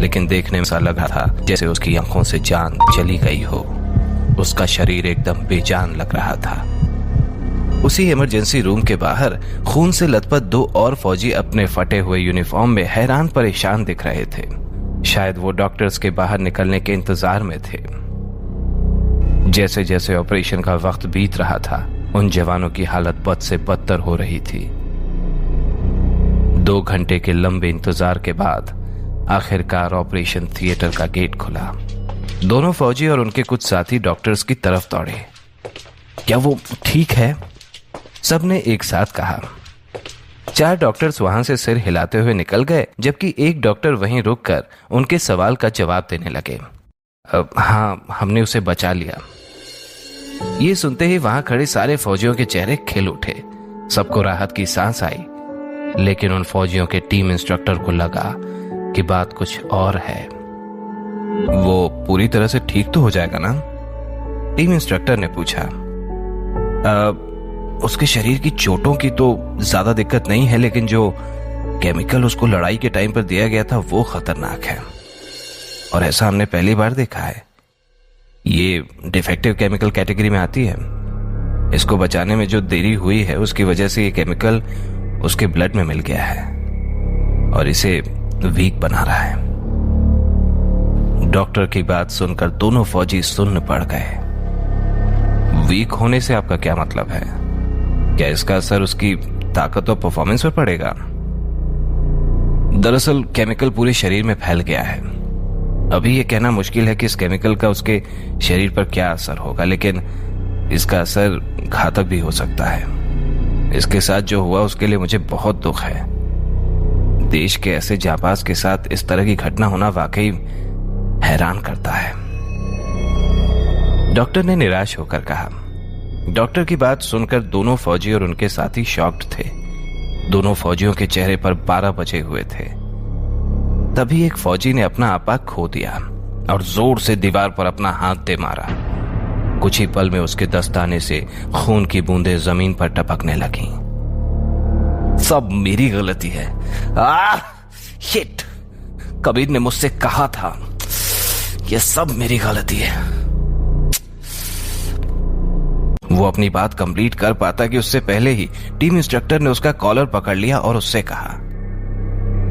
लेकिन देखने में ऐसा लगा था जैसे उसकी आंखों से जान चली गई हो। उसका शरीर एकदम बेजान लग रहा था। उसी इमरजेंसी रूम के बाहर खून से लथपथ दो और फौजी अपने फटे हुए यूनिफॉर्म में हैरान परेशान दिख रहे थे। शायद वो डॉक्टर्स के बाहर निकलने के इंतजार में थे। जैसे जैसे ऑपरेशन का वक्त बीत रहा था, उन जवानों की हालत बद से बदतर हो रही थी। 2 घंटे के लंबे इंतजार के बाद आखिरकार ऑपरेशन थिएटर का गेट खुला। दोनों फौजी और उनके कुछ साथी डॉक्टर्स की तरफ दौड़े। क्या वो ठीक है? सबने एक साथ कहा। 4 डॉक्टर्स वहां से सिर हिलाते हुए निकल गए, जबकि एक डॉक्टर वहीं रुककर उनके सवाल का जवाब देने लगे। हाँ, हमने उसे बचा लिया। ये सुनते ही वहां खड़े सारे फौजियों के चेहरे खिल उठे। सबको राहत की सांस आई, लेकिन उन फौजियों के टीम इंस्ट्रक्टर को लगा कि बात कुछ और है। वो पूरी तरह से ठीक तो हो जाएगा ना? टीम इंस्ट्रक्टर ने पूछा। उसके शरीर की चोटों की तो ज्यादा दिक्कत नहीं है, लेकिन जो केमिकल उसको लड़ाई के टाइम पर दिया गया था वो खतरनाक है, और ऐसा हमने पहली बार देखा है। ये डिफेक्टिव केमिकल कैटेगरी में आती है। इसको बचाने में जो देरी हुई है उसकी वजह से ये केमिकल उसके ब्लड में मिल गया है और इसे वीक बना रहा है। डॉक्टर की बात सुनकर दोनों फौजी सुन्न पड़ गए। वीक होने से आपका क्या मतलब है? क्या इसका असर उसकी ताकत और परफॉर्मेंस पर पड़ेगा? दरअसल केमिकल पूरे शरीर में फैल गया है। अभी यह कहना मुश्किल है कि इस केमिकल का उसके शरीर पर क्या असर होगा, लेकिन इसका असर घातक भी हो सकता है। इसके साथ जो हुआ उसके लिए मुझे बहुत दुख है। देश के ऐसे जांबाज के साथ इस तरह की घटना होना वाकई हैरान करता है, डॉक्टर ने निराश होकर कहा। डॉक्टर की बात सुनकर दोनों फौजी और उनके साथी शॉक्ड थे। दोनों फौजियों के चेहरे पर 12 बजे हुए थे। तभी एक फौजी ने अपना आपा खो दिया और जोर से दीवार पर अपना हाथ दे मारा। कुछ ही पल में उसके दस्ताने से खून की बूंदें जमीन पर टपकने लगीं। सब मेरी गलती है। शिट! कबीर ने मुझसे कहा था, यह सब मेरी गलती है। वो अपनी बात कंप्लीट कर पाता कि उससे पहले ही टीम इंस्ट्रक्टर ने उसका कॉलर पकड़ लिया और उससे कहा,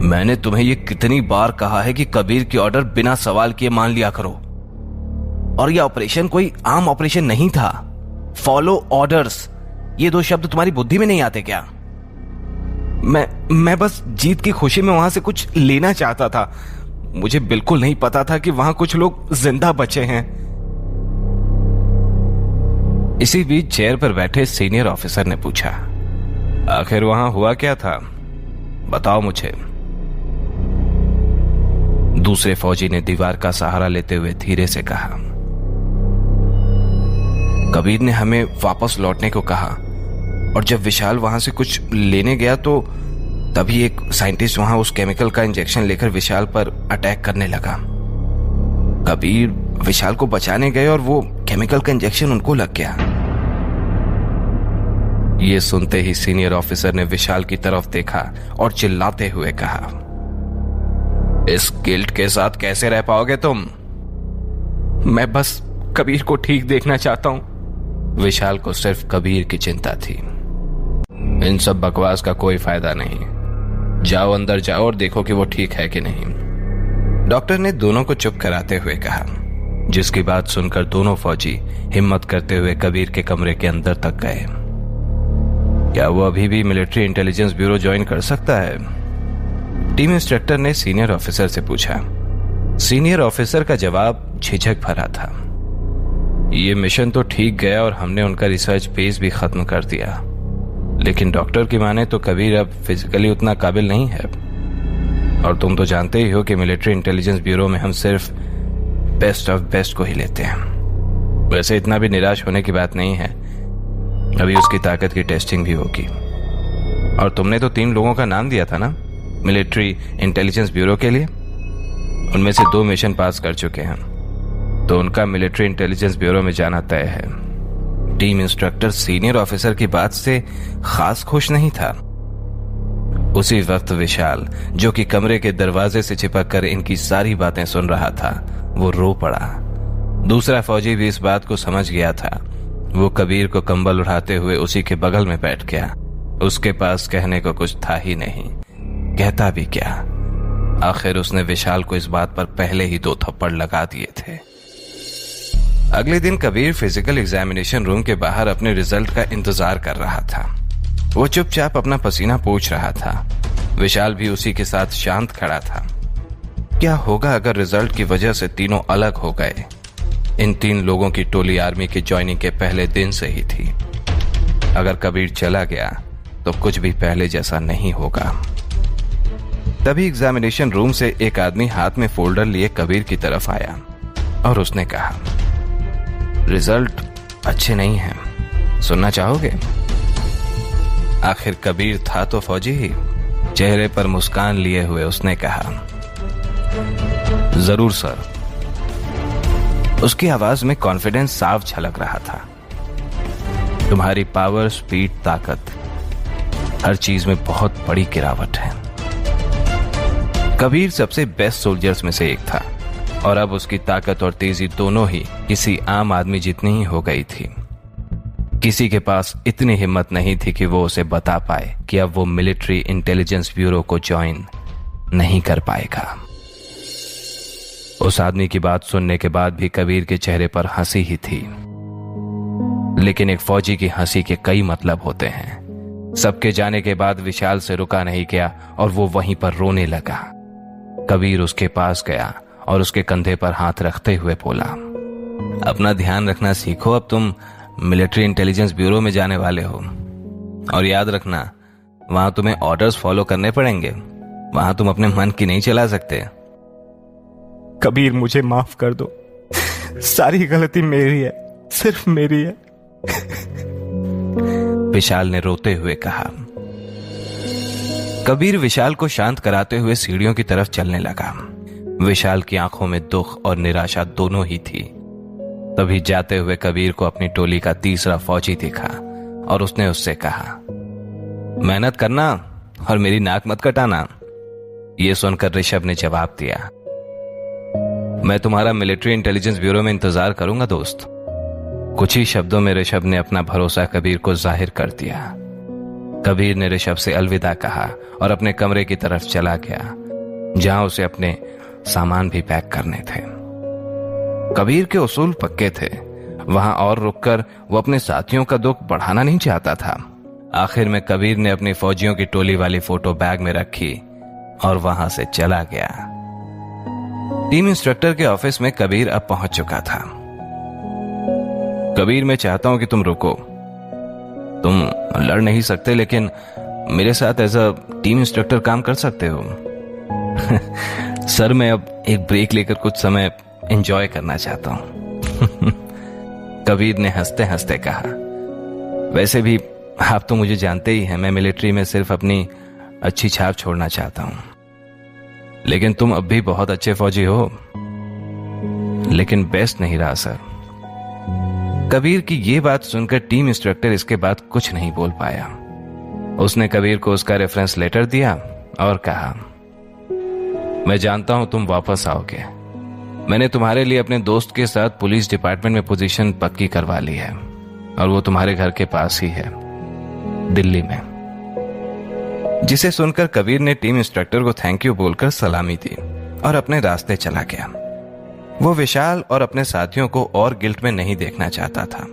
मैंने तुम्हें ये कितनी बार कहा है कि कबीर की ऑर्डर बिना सवाल किए मान लिया करो। और यह ऑपरेशन कोई आम ऑपरेशन नहीं था। फॉलो ऑर्डर्स, ये 2 शब्द तुम्हारी बुद्धि में नहीं आते क्या? मैं बस जीत की खुशी में वहां से कुछ लेना चाहता था। मुझे बिल्कुल नहीं पता था कि वहां कुछ लोग जिंदा बचे हैं। इसी बीच चेयर पर बैठे सीनियर ऑफिसर ने पूछा, आखिर वहां हुआ क्या था? बताओ मुझे। दूसरे फौजी ने दीवार का सहारा लेते हुए धीरे से कहा, कबीर ने हमें वापस लौटने को कहा, और जब विशाल वहां से कुछ लेने गया तो तभी एक साइंटिस्ट वहां उस केमिकल का इंजेक्शन लेकर विशाल पर अटैक करने लगा। कबीर विशाल को बचाने गए और वो केमिकल का इंजेक्शन उनको लग गया। ये सुनते ही सीनियर ऑफिसर ने विशाल की तरफ देखा और चिल्लाते हुए कहा, इस गिल्ट के साथ कैसे रह पाओगे तुम? मैं बस कबीर को ठीक देखना चाहता हूं। विशाल को सिर्फ कबीर की चिंता थी। इन सब बकवास का कोई फायदा नहीं। जाओ अंदर जाओ और देखो कि वो ठीक है कि नहीं। डॉक्टर ने दोनों को चुप कराते हुए कहा, जिसकी बात सुनकर दोनों फौजी हिम्मत करते हुए कबीर के कमरे के अंदर तक गए। क्या वो अभी भी मिलिट्री इंटेलिजेंस ब्यूरो ज्वाइन कर सकता है? टीम इंस्ट्रक्टर ने सीनियर ऑफिसर से पूछा। सीनियर ऑफिसर का जवाब झिझक भरा था। ये मिशन तो ठीक गया और हमने उनका रिसर्च बेस भी खत्म कर दिया, लेकिन डॉक्टर की माने तो कबीर अब फिजिकली उतना काबिल नहीं है। और तुम तो जानते ही हो कि मिलिट्री इंटेलिजेंस ब्यूरो में हम सिर्फ बेस्ट ऑफ बेस्ट को ही लेते हैं। वैसे इतना भी निराश होने की बात नहीं है, अभी उसकी ताकत की टेस्टिंग भी होगी। और तुमने तो 3 लोगों का नाम दिया था ना मिलिट्री इंटेलिजेंस ब्यूरो के लिए, उनमें से 2 मिशन पास कर चुके हैं, तो उनका मिलिट्री इंटेलिजेंस ब्यूरो में जाना तय है। टीम इंस्ट्रक्टर सीनियर ऑफिसर की बात से खास खुश नहीं था। उसी वक्त विशाल, जो कि कमरे के दरवाजे से चिपक कर इनकी सारी बातें सुन रहा था, वो रो पड़ा। दूसरा फौजी भी इस बात को समझ गया था। वो कबीर को कंबल उठाते हुए उसी के बगल में बैठ गया। उसके पास कहने को कुछ था ही नहीं, कहता भी क्या। आखिर उसने विशाल को इस बात पर पहले ही 2 थप्पड़ लगा दिए थे। अगले दिन कबीर फिजिकल एग्जामिनेशन रूम के बाहर अपने रिजल्ट का इंतजार कर रहा था। वो चुपचाप अपना पसीना पोंछ रहा था। विशाल भी उसी के साथ शांत खड़ा था। क्या होगा अगर रिजल्ट की वजह से तीनों अलग हो गए? इन 3 लोगों की टोली आर्मी के ज्वाइनिंग के पहले दिन से ही थी। अगर कबीर चला गया तो कुछ भी पहले जैसा नहीं होगा। तभी एग्जामिनेशन रूम से एक आदमी हाथ में फोल्डर लिए कबीर की तरफ आया और उसने कहा, रिजल्ट अच्छे नहीं हैं, सुनना चाहोगे? आखिर कबीर था तो फौजी ही। चेहरे पर मुस्कान लिए हुए उसने कहा, जरूर सर। उसकी आवाज में कॉन्फिडेंस साफ झलक रहा था। तुम्हारी पावर, स्पीड, ताकत, हर चीज में बहुत बड़ी गिरावट है। कबीर सबसे बेस्ट सोल्जर्स में से एक था और अब उसकी ताकत और तेजी दोनों ही किसी आम आदमी जितनी ही हो गई थी। किसी के पास इतनी हिम्मत नहीं थी कि वो उसे बता पाए कि अब वो मिलिट्री इंटेलिजेंस ब्यूरो को ज्वाइन नहीं कर पाएगा। उस आदमी की बात सुनने के बाद भी कबीर के चेहरे पर हंसी ही थी। लेकिन एक फौजी की हंसी के कई मतलब होते हैं। सबके जाने के बाद विशाल से रुका नहीं गया और वो वहीं पर रोने लगा। कबीर उसके पास गया और उसके कंधे पर हाथ रखते हुए बोला, अपना ध्यान रखना सीखो, अब तुम मिलिट्री इंटेलिजेंस ब्यूरो में जाने वाले हो। और याद रखना, वहां तुम्हें ऑर्डर्स फॉलो करने पड़ेंगे, वहां तुम अपने मन की नहीं चला सकते। कबीर, मुझे माफ कर दो, सारी गलती मेरी है, सिर्फ मेरी है। विशाल ने रोते हुए कहा। कबीर विशाल को शांत कराते हुए सीढ़ियों की तरफ चलने लगा। विशाल की आंखों में दुख और निराशा दोनों ही थी। तभी जाते हुए कबीर को अपनी टोली का तीसरा फौजी दिखा और उसने उससे कहा, मेहनत करना और मेरी नाक मत कटाना। यह सुनकर ऋषभ ने जवाब दिया, मैं तुम्हारा मिलिट्री इंटेलिजेंस ब्यूरो में इंतजार करूंगा दोस्त। कुछ ही शब्दों में ऋषभ ने अपना भरोसा कबीर को जाहिर कर दिया। कबीर ने ऋषभ से अलविदा कहा और अपने कमरे की तरफ चला गया, जहां उसे अपने सामान भी पैक करने थे। कबीर के उसूल पक्के थे। वहां और रुककर वो अपने साथियों का दुख बढ़ाना नहीं चाहता था। आखिर में कबीर ने अपनी फौजियों की टोली वाली फोटो बैग में रखी और वहां से चला गया। टीम इंस्ट्रक्टर के ऑफिस में कबीर अब पहुंच चुका था। कबीर, मैं चाहता हूं कि तुम रुको। तुम लड़ नहीं सकते, लेकिन मेरे साथ एज अ टीम इंस्ट्रक्टर काम कर सकते हो। सर, मैं अब एक ब्रेक लेकर कुछ समय एंजॉय करना चाहता हूं। कबीर ने हंसते हंसते कहा, वैसे भी आप तो मुझे जानते ही हैं, मैं मिलिट्री में सिर्फ अपनी अच्छी छाप छोड़ना चाहता हूं। लेकिन तुम अब भी बहुत अच्छे फौजी हो, लेकिन बेस्ट नहीं रहा सर। कबीर की यह बात सुनकर टीम इंस्ट्रक्टर इसके बाद कुछ नहीं बोल पाया। उसने कबीर को उसका रेफरेंस लेटर दिया और कहा, मैं जानता हूं तुम वापस आओगे। मैंने तुम्हारे लिए अपने दोस्त के साथ पुलिस डिपार्टमेंट में पोजीशन पक्की करवा ली है और वो तुम्हारे घर के पास ही है, दिल्ली में। जिसे सुनकर कबीर ने टीम इंस्ट्रक्टर को थैंक यू बोलकर सलामी दी और अपने रास्ते चला गया। वो विशाल और अपने साथियों को और गिल्ट में नहीं देखना चाहता था।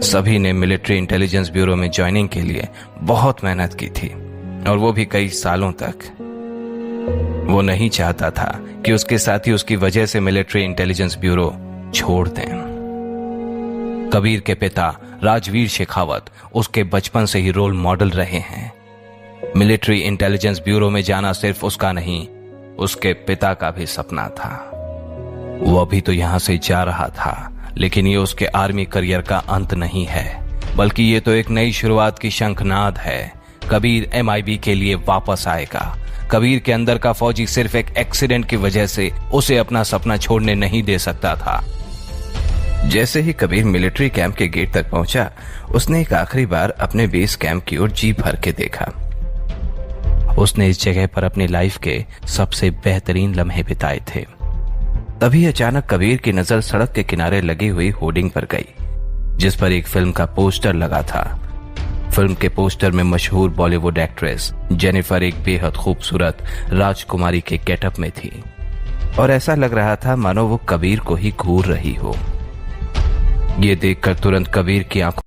सभी ने मिलिट्री इंटेलिजेंस ब्यूरो में ज्वाइनिंग के लिए बहुत मेहनत की थी और वो भी कई सालों तक। वो नहीं चाहता था कि उसके साथी उसकी वजह से मिलिट्री इंटेलिजेंस ब्यूरो छोड़ दें। कबीर के पिता राजवीर शेखावत उसके बचपन से ही रोल मॉडल रहे हैं। मिलिट्री इंटेलिजेंस ब्यूरो में जाना सिर्फ उसका नहीं, उसके पिता का भी सपना था। वो अभी तो यहां से जा रहा था, लेकिन ये उसके आर्मी करियर का अंत नहीं है, बल्कि ये तो एक नई शुरुआत की शंखनाद है। कबीर MIB के लिए वापस आएगा। कबीर के अंदर का फौजी सिर्फ एक एक्सीडेंट की वजह से उसे अपना सपना छोड़ने नहीं दे सकता था। जैसे ही कबीर मिलिट्री कैंप के गेट तक पहुंचा, उसने एक आखिरी बार अपने बेस कैंप की ओर जी भर के देखा। उसने इस जगह पर अपनी लाइफ के सबसे बेहतरीन लम्हे बिताए थे। तभी अचानक कबीर की नजर सड़क के किनारे लगी हुई होर्डिंग पर गई, जिस पर एक फिल्म का पोस्टर लगा था। फिल्म के पोस्टर में मशहूर बॉलीवुड एक्ट्रेस जेनिफर एक बेहद खूबसूरत राजकुमारी के गेटअप में थी और ऐसा लग रहा था मानो वो कबीर को ही घूर रही हो। ये देखकर तुरंत कबीर की आंखों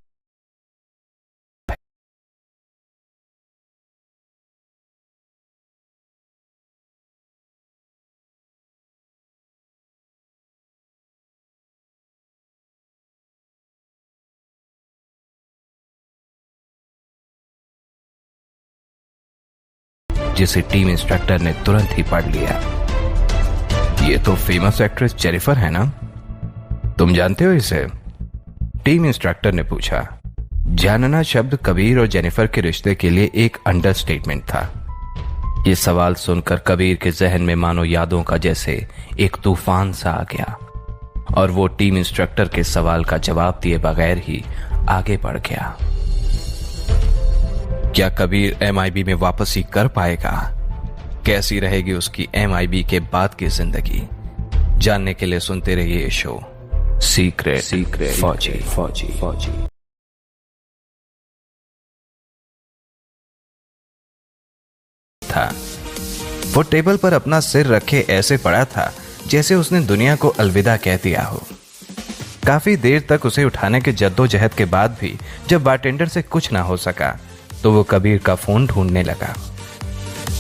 जिसे टीम इंस्ट्रक्टर ने तुरंत ही पढ़ लिया। ये तो फेमस एक्ट्रेस जेनिफर है ना, तुम जानते हो इसे? टीम इंस्ट्रक्टर ने पूछा। जानना शब्द कबीर और जेनिफर के रिश्ते के लिए एक अंडरस्टेटमेंट था। ये सवाल सुनकर कबीर के जहन में मानो यादों का जैसे एक तूफान सा आ गया और वो टीम इंस्ट्रक्टर के सवाल का जवाब दिए बगैर ही आगे बढ़ गया। क्या कबीर MIB में वापसी कर पाएगा? कैसी रहेगी उसकी MIB के बाद की जिंदगी? जानने के लिए सुनते रहिए ये शो सीक्रेट फौजी। था वो टेबल पर अपना सिर रखे ऐसे पड़ा था जैसे उसने दुनिया को अलविदा कह दिया हो। काफी देर तक उसे उठाने के जद्दोजहद के बाद भी जब बारटेंडर से कुछ ना हो सका तो वो कबीर का फोन ढूंढने लगा।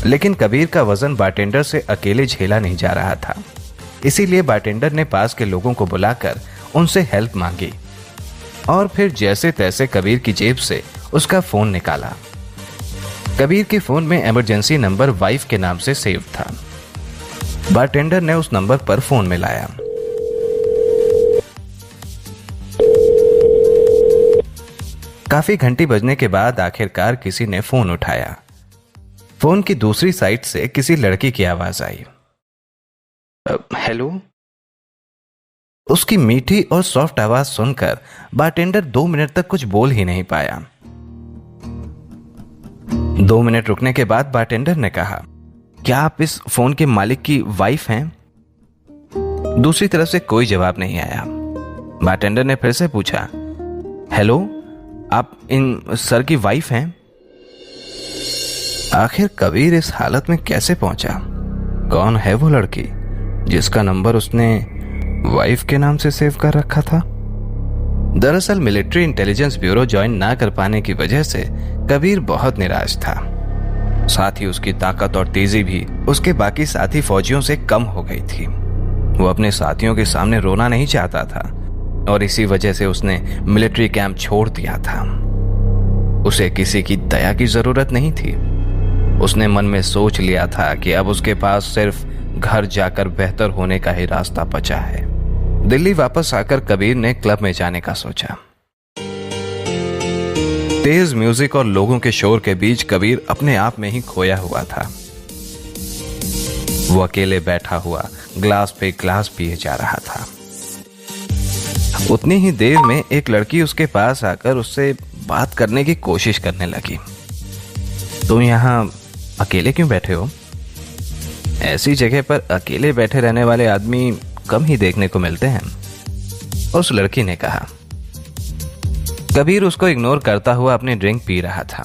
लेकिन कबीर का वजन बारटेंडर से अकेले झेला नहीं जा रहा था। इसीलिए बारटेंडर ने पास के लोगों को बुलाकर उनसे हेल्प मांगी और फिर जैसे तैसे कबीर की जेब से उसका फोन निकाला। कबीर के फोन में इमरजेंसी नंबर वाइफ के नाम से सेव था। बारटेंडर ने उस नंबर पर फोन मिलाया। काफी घंटी बजने के बाद आखिरकार किसी ने फोन उठाया। फोन की दूसरी साइड से किसी लड़की की आवाज आई। हेलो। उसकी मीठी और सॉफ्ट आवाज सुनकर बारटेंडर 2 मिनट तक कुछ बोल ही नहीं पाया। 2 मिनट रुकने के बाद बारटेंडर ने कहा, क्या आप इस फोन के मालिक की वाइफ हैं? दूसरी तरफ से कोई जवाब नहीं आया। बारटेंडर ने फिर से पूछा, हेलो, आप इन सर की वाइफ हैं? आखिर कबीर इस हालत में कैसे पहुंचा? कौन है वो लड़की जिसका नंबर उसने वाइफ के नाम से सेव कर रखा था? दरअसल मिलिट्री इंटेलिजेंस ब्यूरो ज्वाइन ना कर पाने की वजह से कबीर बहुत निराश था। साथ ही उसकी ताकत और तेजी भी उसके बाकी साथी फौजियों से कम हो गई थी। वो अपने साथियों के सामने रोना नहीं चाहता था और इसी वजह से उसने मिलिट्री कैंप छोड़ दिया था। उसे किसी की दया की जरूरत नहीं थी। उसने मन में सोच लिया था कि अब उसके पास सिर्फ घर जाकर बेहतर होने का ही रास्ता बचा है। दिल्ली वापस आकर कबीर ने क्लब में जाने का सोचा। तेज म्यूजिक और लोगों के शोर के बीच कबीर अपने आप में ही खोया हुआ था। वो अकेले बैठा हुआ ग्लास पे ग्लास पिए जा रहा था। उतनी ही देर में एक लड़की उसके पास आकर उससे बात करने की कोशिश करने लगी। तुम यहाँ अकेले क्यों बैठे हो? ऐसी जगह पर अकेले बैठे रहने वाले आदमी कम ही देखने को मिलते हैं, उस लड़की ने कहा। कबीर उसको इग्नोर करता हुआ अपनी ड्रिंक पी रहा था।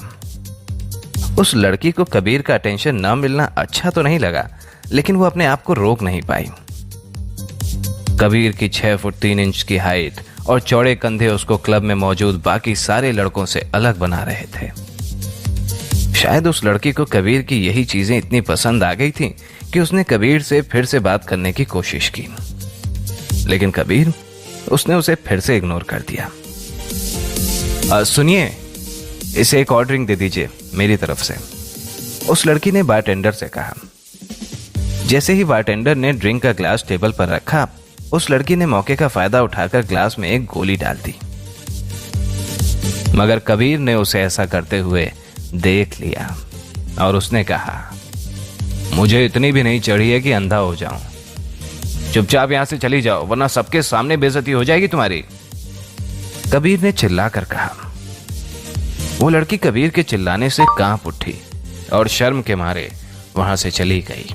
उस लड़की को कबीर का अटेंशन न मिलना अच्छा तो नहीं लगा, लेकिन वो अपने आप को रोक नहीं पाई। कबीर की 6 फुट 3 इंच की हाइट और चौड़े कंधे उसको क्लब में मौजूद बाकी सारे लड़कों से अलग बना रहे थे। शायद उस लड़की को कबीर की यही चीजें इतनी पसंद आ गई थी कि उसने कबीर से फिर से बात करने की कोशिश की, लेकिन कबीर उसने उसे फिर से इग्नोर कर दिया। सुनिए, इसे एक और ड्रिंक दे दीजिए मेरी तरफ से, उस लड़की ने बारटेंडर से कहा। जैसे ही बारटेंडर ने ड्रिंक का ग्लास टेबल पर रखा, उस लड़की ने मौके का फायदा उठाकर ग्लास में एक गोली डाल दी, मगर कबीर ने उसे ऐसा करते हुए देख लिया और उसने कहा, मुझे इतनी भी नहीं चढ़ी है कि अंधा हो जाऊं। चुपचाप यहां से चली जाओ, वरना सबके सामने बेइज्जती हो जाएगी तुम्हारी, कबीर ने चिल्लाकर कहा। वो लड़की कबीर के चिल्लाने से कांप उठी और शर्म के मारे वहां से चली गई।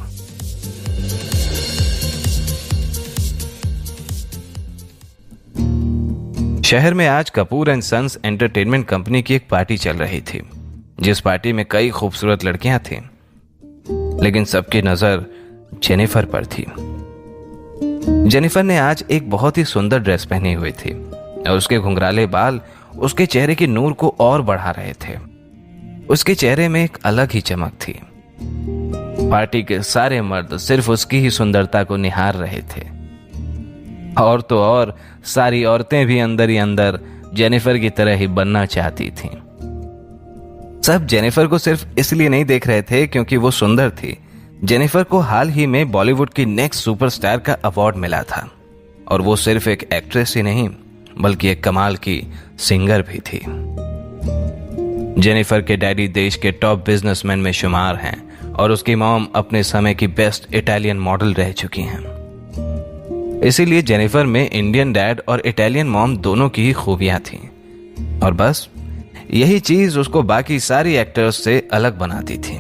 शहर में आज Kapoor and sons entertainment company की एक पार्टी चल रही थी, जिस पार्टी में कई खूबसूरत लड़कियां थीं, लेकिन सबकी नजर जेनिफर पर थी। जेनिफर ने आज एक बहुत ही सुंदर ड्रेस पहनी हुई थी और उसके घुंघराले बाल उसके चेहरे की नूर को और बढ़ा रहे थे। उसके चेहरे में एक अलग ही चमक थी। पार्टी के सारे मर्द सिर्फ उसकी ही सुंदरता को निहार रहे थे, और तो और सारी औरतें भी अंदर ही अंदर जेनिफर की तरह ही बनना चाहती थीं। सब जेनिफर को सिर्फ इसलिए नहीं देख रहे थे क्योंकि वो सुंदर थी। जेनिफर को हाल ही में बॉलीवुड की नेक्स्ट सुपरस्टार का अवार्ड मिला था, और वो सिर्फ एक एक्ट्रेस ही नहीं बल्कि एक कमाल की सिंगर भी थी। जेनिफर के डैडी देश के टॉप बिजनेसमैन में शुमार हैं और उसकी मॉम अपने समय की बेस्ट इटालियन मॉडल रह चुकी हैं। इसीलिए जेनिफर में इंडियन डैड और इटालियन मॉम दोनों की ही खूबियां थीं, और बस यही चीज उसको बाकी सारी एक्टर्स से अलग बनाती थी।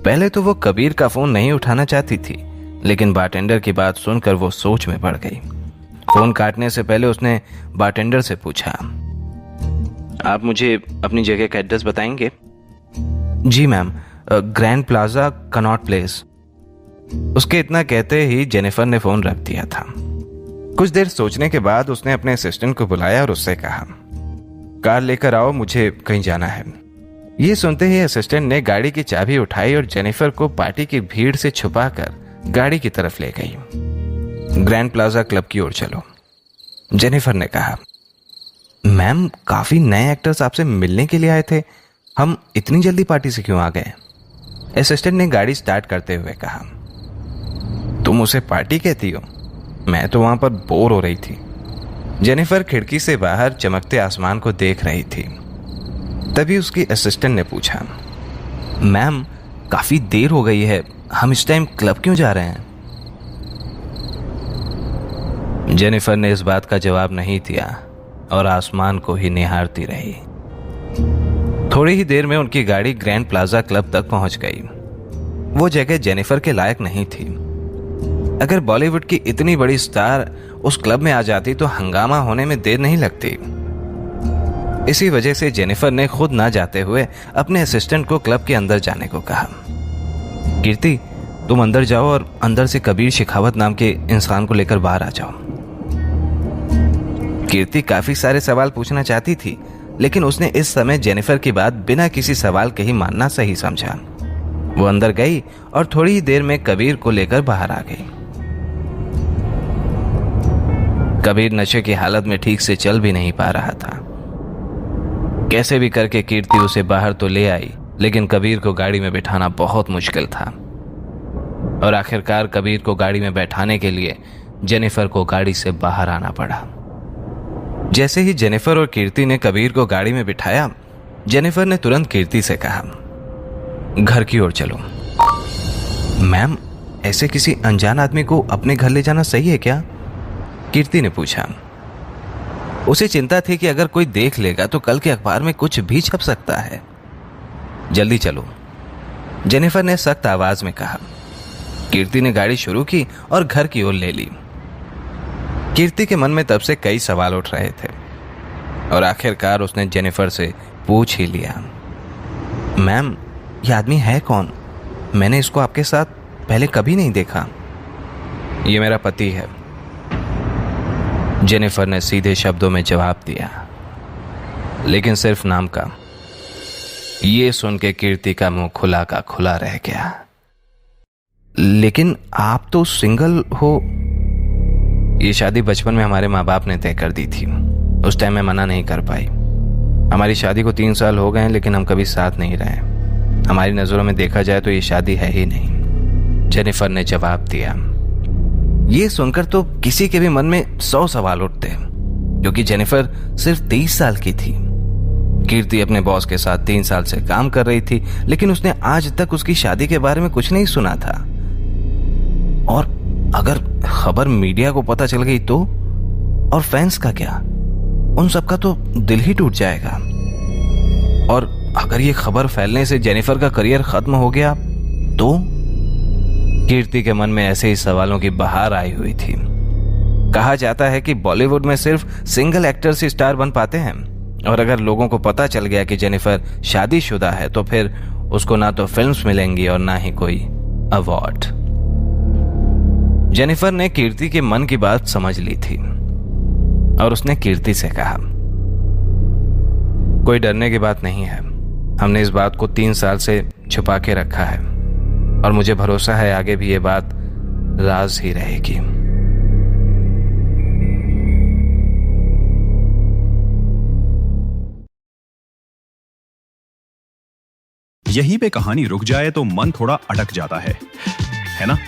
पहले तो वो कबीर का फोन नहीं उठाना चाहती थी, लेकिन बारटेंडर की बात सुनकर वो सोच में पड़ गई। फोन काटने से पहले उसने बारटेंडर से पूछा, आप मुझे अपनी जगह का एड्रेस बताएंगे? जी ma'am, grand plaza, Connaught place. उसके इतना कहते ही जेनिफर ने फोन रख दिया था। कुछ देर सोचने के बाद उसने अपने असिस्टेंट को बुलाया और उससे कहा, कार लेकर आओ, मुझे कहीं जाना है। ये सुनते ही असिस्टेंट ने गाड़ी की चाबी उठाई और जेनिफर को पार्टी की भीड़ से छुपाकर गाड़ी की तरफ ले गई। ग्रैंड प्लाजा क्लब की ओर चलो, जेनिफर ने कहा। मैम, काफी नए एक्टर्स आपसे मिलने के लिए आए थे, हम इतनी जल्दी पार्टी से क्यों आ गए? असिस्टेंट ने गाड़ी स्टार्ट करते हुए कहा। तुम उसे पार्टी कहती हो? मैं तो वहां पर बोर हो रही थी। जेनिफर खिड़की से बाहर चमकते आसमान को देख रही थी। तभी उसकी असिस्टेंट ने पूछा, मैम काफी देर हो गई है, हम इस टाइम क्लब क्यों जा रहे हैं? जेनिफर ने इस बात का जवाब नहीं दिया और आसमान को ही निहारती रही। थोड़ी ही देर में उनकी गाड़ी ग्रैंड प्लाजा क्लब तक पहुंच गई। वो जगह जेनिफर के लायक नहीं थी। अगर बॉलीवुड की इतनी बड़ी स्टार उस क्लब में आ जाती तो हंगामा होने में देर नहीं लगती। इसी वजह से जेनिफर ने खुद ना जाते हुए अपने असिस्टेंट को क्लब के अंदर जाने को कहा। कीर्ति, तुम अंदर जाओ और अंदर से कबीर शेखावत नाम के इंसान को लेकर बाहर आ जाओ। कीर्ति काफी सारे सवाल पूछना चाहती थी, लेकिन उसने इस समय जेनिफर की बात बिना किसी सवाल के ही मानना सही समझा। वो अंदर गई और थोड़ी ही देर में कबीर को लेकर बाहर आ गई। कबीर नशे की हालत में ठीक से चल भी नहीं पा रहा था। कैसे भी करके कीर्ति उसे बाहर तो ले आई, लेकिन कबीर को गाड़ी में बिठाना बहुत मुश्किल था, और आखिरकार कबीर को गाड़ी में बैठाने के लिए जेनिफर को गाड़ी से बाहर आना पड़ा। जैसे ही जेनिफर और कीर्ति ने कबीर को गाड़ी में बिठाया, जेनिफर ने तुरंत कीर्ति से कहा, घर की ओर चलो। मैम, ऐसे किसी अनजान आदमी को अपने घर ले जाना सही है क्या? कीर्ति ने पूछा। उसे चिंता थी कि अगर कोई देख लेगा तो कल के अखबार में कुछ भी छप सकता है। जल्दी चलो, जेनिफर ने सख्त आवाज में कहा। कीर्ति ने गाड़ी शुरू की और घर की ओर ले ली। कीर्ति के मन में तब से कई सवाल उठ रहे थे, और आखिरकार उसने जेनिफर से पूछ ही लिया, मैम, यह आदमी है कौन? मैंने इसको आपके साथ पहले कभी नहीं देखा। ये मेरा पति है, जेनिफर ने सीधे शब्दों में जवाब दिया, लेकिन सिर्फ नाम का। ये सुन के कीर्ति का मुंह खुला का खुला रह गया। लेकिन आप तो सिंगल हो। ये शादी बचपन में हमारे माँ बाप ने तय कर दी थी। उस टाइम मैं मना नहीं कर पाई। हमारी शादी को 3 साल हो गए हैं, लेकिन हम कभी साथ नहीं रहे। हमारी नजरों में देखा जाए तो ये शादी है ही नहीं, जेनिफर ने जवाब दिया। ये सुनकर तो किसी के भी मन में 100 सवाल उठते, क्योंकि जेनिफर सिर्फ 30 साल की थी। कीर्ति अपने बॉस के साथ 3 साल से काम कर रही थी, लेकिन उसने आज तक उसकी शादी के बारे में कुछ नहीं सुना था। और अगर खबर मीडिया को पता चल गई तो? और फैंस का क्या? उन सबका तो दिल ही टूट जाएगा। और अगर ये खबर फैलने से जेनिफर का करियर खत्म हो गया तो? कीर्ति के मन में ऐसे ही सवालों की बहार आई हुई थी। कहा जाता है कि बॉलीवुड में सिर्फ सिंगल एक्टर से स्टार बन पाते हैं, और अगर लोगों को पता चल गया कि जेनिफर शादीशुदा है तो फिर उसको ना तो फिल्म्स मिलेंगी और ना ही कोई अवार्ड। जेनिफर ने कीर्ति के मन की बात समझ ली थी और उसने कीर्ति से कहा, कोई डरने की बात नहीं है, हमने इस बात को 3 साल से छुपा के रखा है और मुझे भरोसा है आगे भी ये बात राज ही रहेगी। यहीं पे कहानी रुक जाए तो मन थोड़ा अटक जाता है ना?